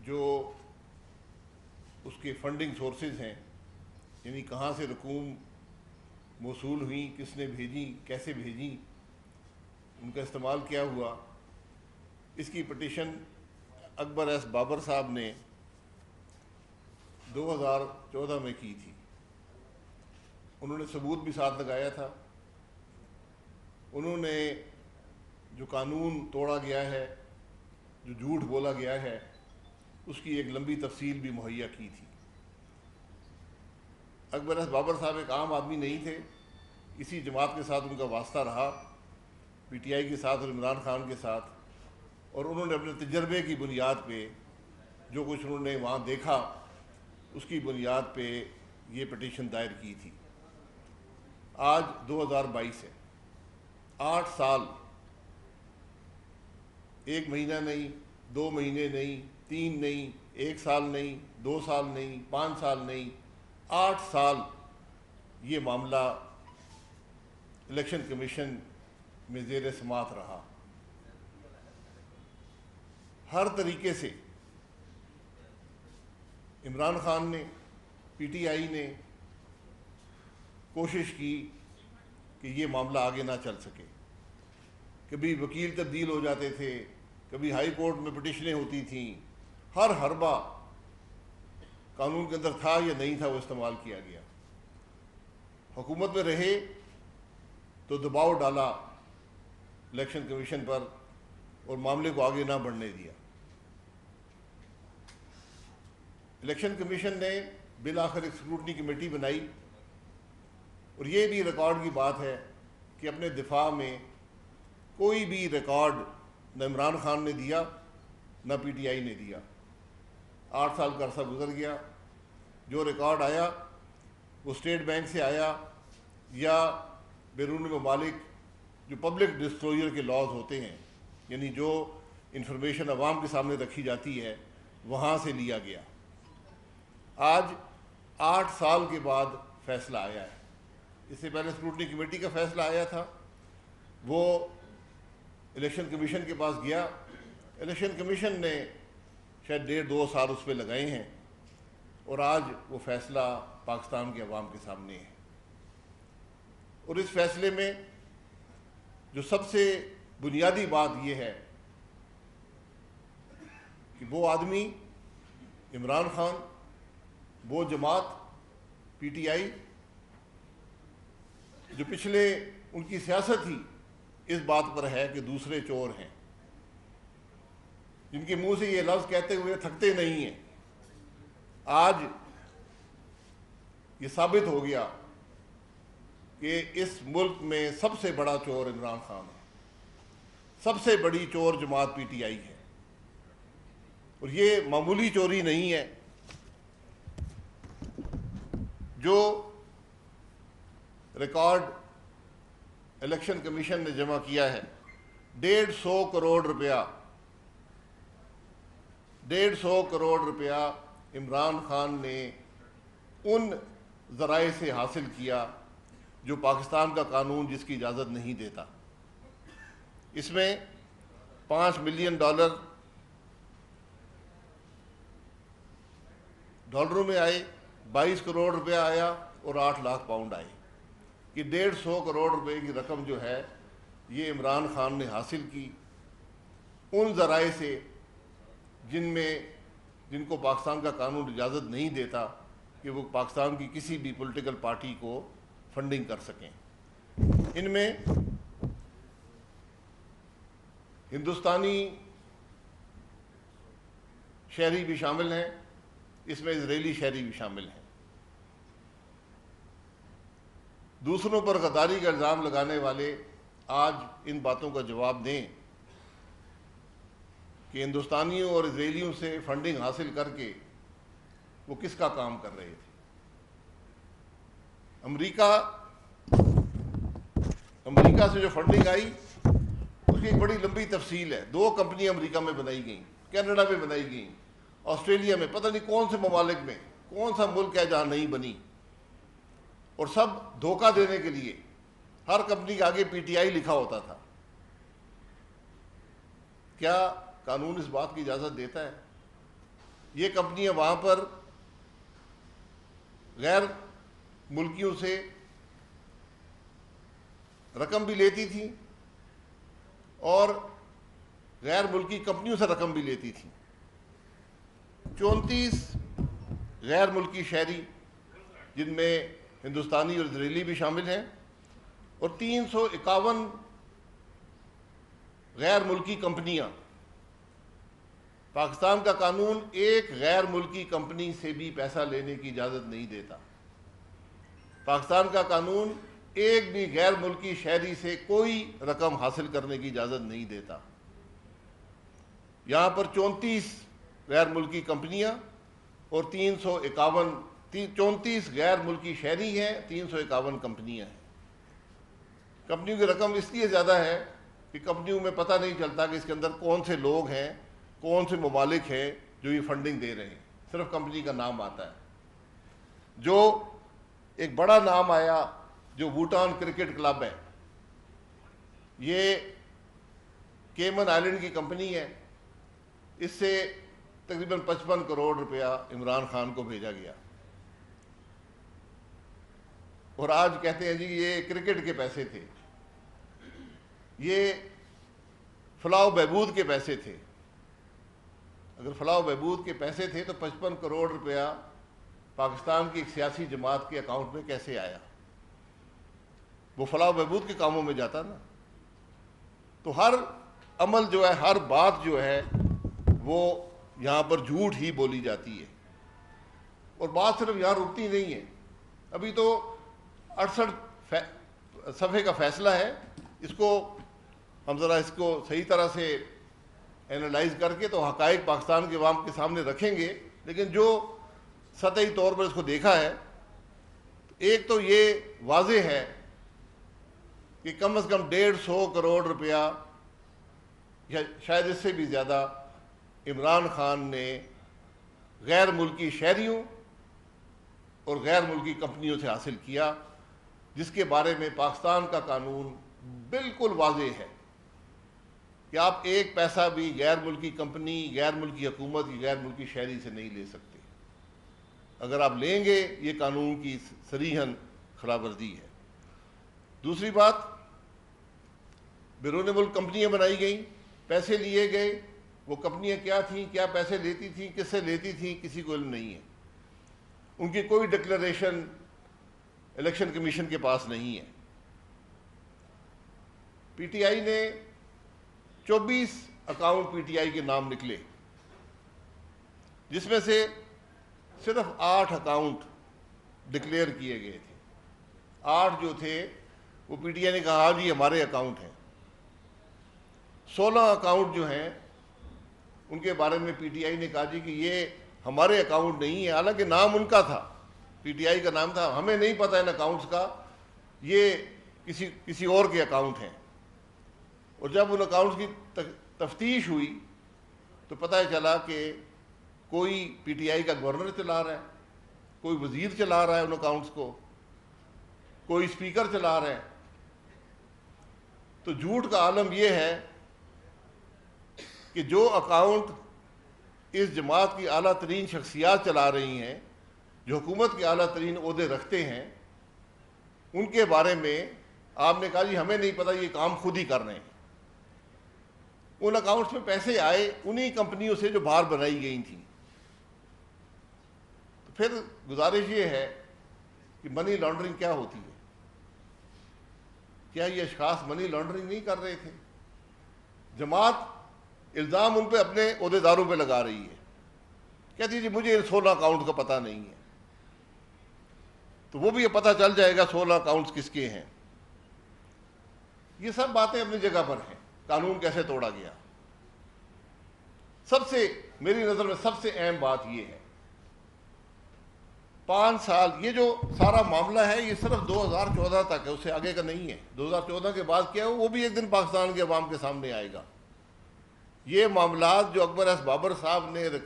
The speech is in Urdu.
جو اس کے فنڈنگ سورسز ہیں، یعنی کہاں سے رقوم موصول ہوئیں، کس نے بھیجیں، کیسے بھیجیں، ان کا استعمال کیا ہوا، اس کی پٹیشن اکبر ایس بابر صاحب نے 2014 میں کی تھی۔ انہوں نے ثبوت بھی ساتھ لگایا تھا۔ انہوں نے جو قانون توڑا گیا ہے، جو جھوٹ بولا گیا ہے، اس کی ایک لمبی تفصیل بھی مہیا کی تھی۔ اکبر ایس بابر صاحب ایک عام آدمی نہیں تھے، اسی جماعت کے ساتھ ان کا واسطہ رہا، پی ٹی آئی کے ساتھ اور عمران خان کے ساتھ، اور انہوں نے اپنے تجربے کی بنیاد پہ جو کچھ انہوں نے وہاں دیکھا، اس کی بنیاد پہ یہ پٹیشن دائر کی تھی۔ آج 2022 ہے، 8 سال، 1 مہینہ نہیں، 2 مہینے نہیں، 3 نہیں، 1 سال نہیں، 2 سال نہیں، 5 سال نہیں، 8 سال یہ معاملہ الیکشن کمیشن میں زیر سماعت رہا۔ ہر طریقے سے عمران خان نے، پی ٹی آئی نے کوشش کی کہ یہ معاملہ آگے نہ چل سکے۔ کبھی وکیل تبدیل ہو جاتے تھے، کبھی ہائی کورٹ میں پٹیشنیں ہوتی تھیں، ہر حربہ قانون کے اندر تھا یا نہیں تھا وہ استعمال کیا گیا۔ حکومت میں رہے تو دباؤ ڈالا الیکشن کمیشن پر اور معاملے کو آگے نہ بڑھنے دیا۔ الیکشن کمیشن نے بالآخر ایک اسکروٹنی کمیٹی بنائی، اور یہ بھی ریکارڈ کی بات ہے کہ اپنے دفاع میں کوئی بھی ریکارڈ نہ عمران خان نے دیا نہ پی ٹی آئی نے دیا۔ 8 سال کا عرصہ گزر گیا، جو ریکارڈ آیا وہ اسٹیٹ بینک سے آیا یا بیرون ممالک جو پبلک ڈسکلوجر کے لاز ہوتے ہیں، یعنی جو انفارمیشن عوام کے سامنے رکھی جاتی ہے، وہاں سے لیا گیا۔ آج 8 سال کے بعد فیصلہ آیا ہے۔ اس سے پہلے اسکروٹنی کمیٹی کا فیصلہ آیا تھا، وہ الیکشن کمیشن کے پاس گیا، الیکشن کمیشن نے شاید 1.5-2 سال اس پہ لگائے ہیں، اور آج وہ فیصلہ پاکستان کے عوام کے سامنے ہے۔ اور اس فیصلے میں جو سب سے بنیادی بات یہ ہے کہ وہ آدمی عمران خان، وہ جماعت پی ٹی آئی، جو پچھلے ان کی سیاست ہی اس بات پر ہے کہ دوسرے چور ہیں، جن کے منہ سے یہ لفظ کہتے ہوئے تھکتے نہیں ہیں، آج یہ ثابت ہو گیا کہ اس ملک میں سب سے بڑا چور عمران خان ہے، سب سے بڑی چور جماعت پی ٹی آئی ہے، اور یہ معمولی چوری نہیں ہے۔ جو ریکارڈ الیکشن کمیشن نے جمع کیا ہے، 150 کروڑ روپیہ، 150 کروڑ روپیہ عمران خان نے ان ذرائع سے حاصل کیا جو پاکستان کا قانون جس کی اجازت نہیں دیتا۔ اس میں $5 ملین ڈالروں میں آئے، 22 کروڑ روپیہ آیا، اور 8 لاکھ پاؤنڈ آئے۔ یہ 150 کروڑ روپے کی رقم جو ہے یہ عمران خان نے حاصل کی ان ذرائع سے جن کو پاکستان کا قانون اجازت نہیں دیتا کہ وہ پاکستان کی کسی بھی پولیٹیکل پارٹی کو فنڈنگ کر سکیں۔ ان میں ہندوستانی شہری بھی شامل ہیں، اس میں اسرائیلی شہری بھی شامل ہیں۔ دوسروں پر غداری کا الزام لگانے والے آج ان باتوں کا جواب دیں کہ ہندوستانیوں اور اسرائیلیوں سے فنڈنگ حاصل کر کے وہ کس کا کام کر رہے تھے۔ امریکہ سے جو فنڈنگ آئی اس کی ایک بڑی لمبی تفصیل ہے۔ 2 کمپنیاں امریکہ میں بنائی گئیں، کینیڈا میں بنائی گئیں، آسٹریلیا میں، پتہ نہیں کون سے ممالک میں، کون سا ملک ہے جہاں نہیں بنی، اور سب دھوکہ دینے کے لیے۔ ہر کمپنی کے آگے پی ٹی آئی لکھا ہوتا تھا۔ کیا قانون اس بات کی اجازت دیتا ہے یہ کمپنیاں وہاں پر غیر ملکیوں سے رقم بھی لیتی تھیں اور غیر ملکی کمپنیوں سے رقم بھی لیتی تھیں۔ 34 غیر ملکی شہری، جن میں ہندوستانی اور اسرائیلی بھی شامل ہیں، اور 351 غیر ملکی کمپنیاں۔ پاکستان کا قانون ایک غیر ملکی کمپنی سے بھی پیسہ لینے کی اجازت نہیں دیتا۔ پاکستان کا قانون ایک بھی غیر ملکی شہری سے کوئی رقم حاصل کرنے کی اجازت نہیں دیتا۔ یہاں پر 34 غیر ملکی کمپنیاں اور 34 غیر ملکی شہری ہیں، 351 کمپنیاں ہیں۔ کمپنیوں کی رقم اس لیے زیادہ ہے کہ کمپنیوں میں پتہ نہیں چلتا کہ اس کے اندر کون سے لوگ ہیں، کون سے ممالک ہیں جو یہ فنڈنگ دے رہے ہیں، صرف کمپنی کا نام آتا ہے۔ جو ایک بڑا نام آیا جو بھوٹان کرکٹ کلب ہے، یہ کیمن آئلینڈ کی کمپنی ہے، اس سے تقریباً 55 کروڑ روپیہ عمران خان کو بھیجا گیا، اور آج کہتے ہیں جی یہ کرکٹ کے پیسے تھے، یہ فلاح و بہبود کے پیسے تھے۔ اگر فلاح و بہبود کے پیسے تھے تو 55 کروڑ روپیہ پاکستان کی ایک سیاسی جماعت کے اکاؤنٹ میں کیسے آیا؟ وہ فلاح و بہبود کے کاموں میں جاتا نا۔ تو ہر عمل جو ہے، ہر بات جو ہے، وہ یہاں پر جھوٹ ہی بولی جاتی ہے، اور بات صرف یہاں رکتی نہیں ہے۔ ابھی تو 68 صفحے کا فیصلہ ہے، اس کو ہم ذرا اس کو صحیح طرح سے اینالائز کر کے تو حقائق پاکستان کے عوام کے سامنے رکھیں گے، لیکن جو سطحی طور پر اس کو دیکھا ہے، ایک تو یہ واضح ہے کہ کم از کم 150 کروڑ روپیہ یا شاید اس سے بھی زیادہ عمران خان نے غیر ملکی شہریوں اور غیر ملکی کمپنیوں سے حاصل کیا، جس کے بارے میں پاکستان کا قانون بالکل واضح ہے کہ آپ ایک پیسہ بھی غیر ملکی کمپنی، غیر ملکی حکومت یا غیر ملکی شہری سے نہیں لے سکتے۔ اگر آپ لیں گے یہ قانون کی صریحاً خلاف ورزی ہے۔ دوسری بات، بیرون ملک کمپنیاں بنائی گئیں، پیسے لیے گئے، وہ کمپنیاں کیا تھیں، کیا پیسے لیتی تھیں، کس سے لیتی تھیں، کسی کو علم نہیں ہے۔ ان کی کوئی ڈکلریشن الیکشن کمیشن کے پاس نہیں ہے۔ پی ٹی آئی نے 24 اکاؤنٹ پی ٹی آئی کے نام نکلے، جس میں سے صرف 8 اکاؤنٹ ڈکلیئر کیے گئے تھے۔ 8 جو تھے وہ پی ٹی آئی نے کہا جی ہمارے اکاؤنٹ ہیں۔ 16 اکاؤنٹ جو ہیں ان کے بارے میں پی ٹی آئی نے کہا جی کہ یہ ہمارے اکاؤنٹ نہیں ہے، حالانکہ نام ان کا تھا، پی ٹی آئی کا نام تھا، ہمیں نہیں پتہ ان اکاؤنٹس کا، یہ کسی اور کے اکاؤنٹ ہیں۔ اور جب ان اکاؤنٹس کی تفتیش ہوئی تو پتہ چلا کہ کوئی پی ٹی آئی کا گورنر چلا رہا ہے، کوئی وزیر چلا رہا ہے ان اکاؤنٹس کو، کوئی اسپیکر چلا رہا ہے۔ تو جھوٹ کا عالم یہ ہے کہ جو اکاؤنٹ اس جماعت کی اعلیٰ ترین شخصیات چلا رہی ہیں، جو حکومت کے اعلیٰ ترین عہدے رکھتے ہیں، ان کے بارے میں آپ نے کہا جی ہمیں نہیں پتہ، یہ کام خود ہی کر رہے ہیں۔ ان اکاؤنٹس میں پیسے آئے انہی کمپنیوں سے جو باہر بنائی گئی تھیں۔ تو پھر گزارش یہ ہے کہ منی لانڈرنگ کیا ہوتی ہے؟ کیا یہ اشخاص منی لانڈرنگ نہیں کر رہے تھے؟ جماعت الزام ان پہ اپنے عہدیداروں پہ لگا رہی ہے، کہتی جی مجھے 16 اکاؤنٹ کا پتہ نہیں ہے۔ تو وہ بھی یہ پتہ چل جائے گا 16 اکاؤنٹس کس کے ہیں۔ یہ سب باتیں اپنی جگہ پر ہیں۔ قانون کیسے توڑا گیا؟ سب سے میری نظر میں سب سے اہم بات یہ ہے، 5 سال یہ جو سارا معاملہ ہے یہ صرف 2014 تک ہے، اس سے آگے کا نہیں ہے۔ 2014 کے بعد کیا ہو وہ بھی ایک دن پاکستان کے عوام کے سامنے آئے گا۔ یہ معاملات جو اکبر ایس بابر صاحب نے